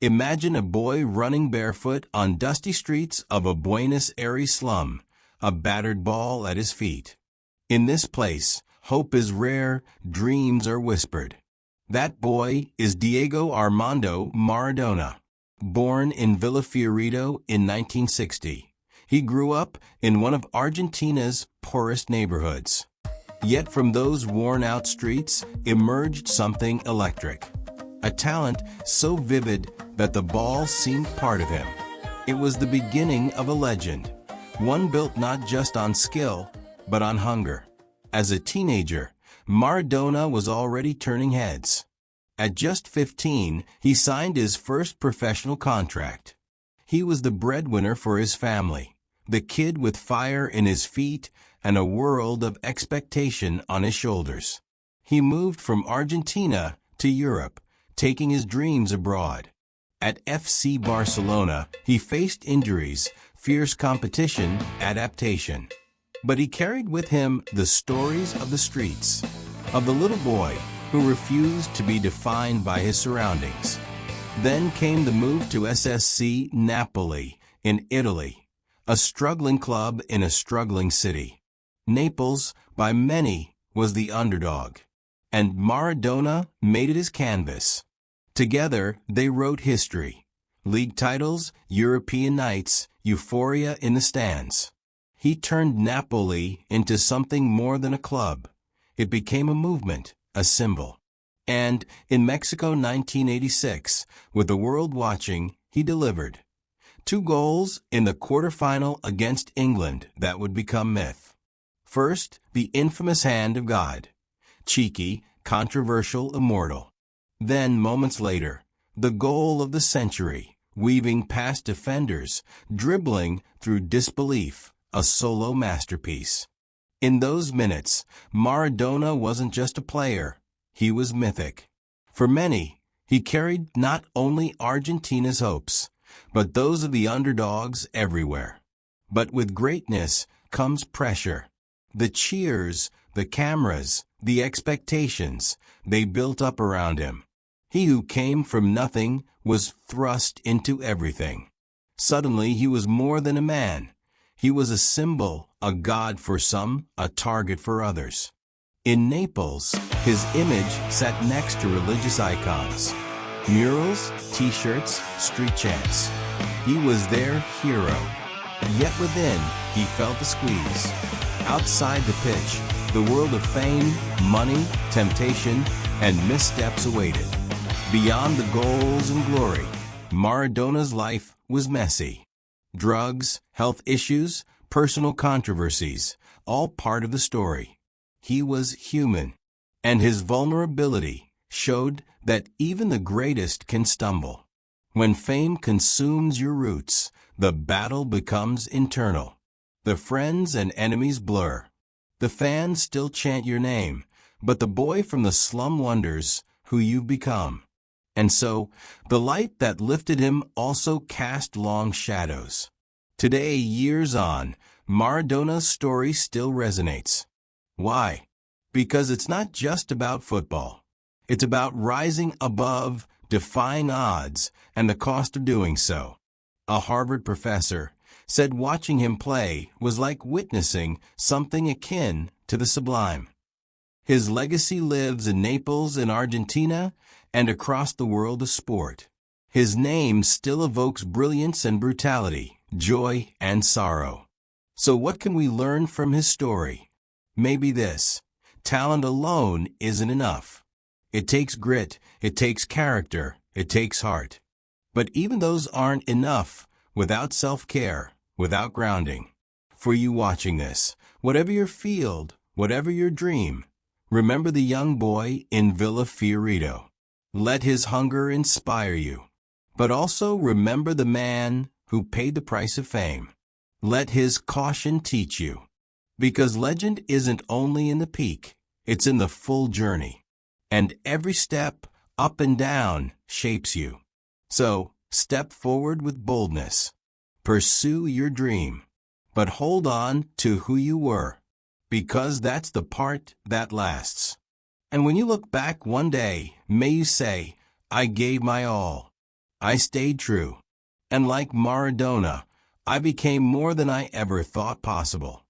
Imagine a boy running barefoot on dusty streets of a Buenos Aires slum, a battered ball at his feet. In this place, hope is rare, dreams are whispered. That boy is Diego Armando Maradona. Born in Villa Fiorito in 1960, he grew up in one of Argentina's poorest neighborhoods. Yet from those worn-out streets emerged something electric. A talent so vivid that the ball seemed part of him. It was the beginning of a legend, one built not just on skill, but on hunger. As a teenager, Maradona was already turning heads. At just 15, he signed his first professional contract. He was the breadwinner for his family, the kid with fire in his feet and a world of expectation on his shoulders. He moved from Argentina to Europe, taking his dreams abroad. At FC Barcelona, he faced injuries, fierce competition, adaptation. But he carried with him the stories of the streets, of the little boy who refused to be defined by his surroundings. Then came the move to SSC Napoli in Italy, a struggling club in a struggling city. Naples, by many, was the underdog, and Maradona made it his canvas. Together, they wrote history. League titles, European nights, euphoria in the stands. He turned Napoli into something more than a club. It became a movement, a symbol. And in Mexico 1986, with the world watching, he delivered. 2 goals in the quarterfinal against England that would become myth. First, the infamous hand of God. Cheeky, controversial, immortal. Then, moments later, the goal of the century, weaving past defenders, dribbling through disbelief, a solo masterpiece. In those minutes, Maradona wasn't just a player, he was mythic. For many, he carried not only Argentina's hopes, but those of the underdogs everywhere. But with greatness comes pressure. The cheers, the cameras, the expectations, they built up around him. He who came from nothing was thrust into everything. Suddenly he was more than a man. He was a symbol, a god for some, a target for others. In Naples, his image sat next to religious icons. Murals, t-shirts, street chants. He was their hero. Yet within, he felt the squeeze. Outside the pitch, the world of fame, money, temptation, and missteps awaited. Beyond the goals and glory, Maradona's life was messy. Drugs, health issues, personal controversies, all part of the story. He was human, and his vulnerability showed that even the greatest can stumble. When fame consumes your roots, the battle becomes internal. The friends and enemies blur. The fans still chant your name, but the boy from the slum wonders who you've become. And so, the light that lifted him also cast long shadows. Today, years on, Maradona's story still resonates. Why? Because it's not just about football. It's about rising above, defying odds, and the cost of doing so. A Harvard professor said watching him play was like witnessing something akin to the sublime. His legacy lives in Naples in Argentina and across the world of sport. His name still evokes brilliance and brutality, joy and sorrow. So what can we learn from his story? Maybe this: talent alone isn't enough. It takes grit, it takes character, it takes heart. But even those aren't enough without self-care, without grounding. For you watching this, whatever your field, whatever your dream, remember the young boy in Villa Fiorito. Let his hunger inspire you. But also remember the man who paid the price of fame. Let his caution teach you. Because legend isn't only in the peak, it's in the full journey. And every step, up and down, shapes you. So, step forward with boldness. Pursue your dream. But hold on to who you were. Because that's the part that lasts. And when you look back one day, may you say, I gave my all. I stayed true. And like Maradona, I became more than I ever thought possible.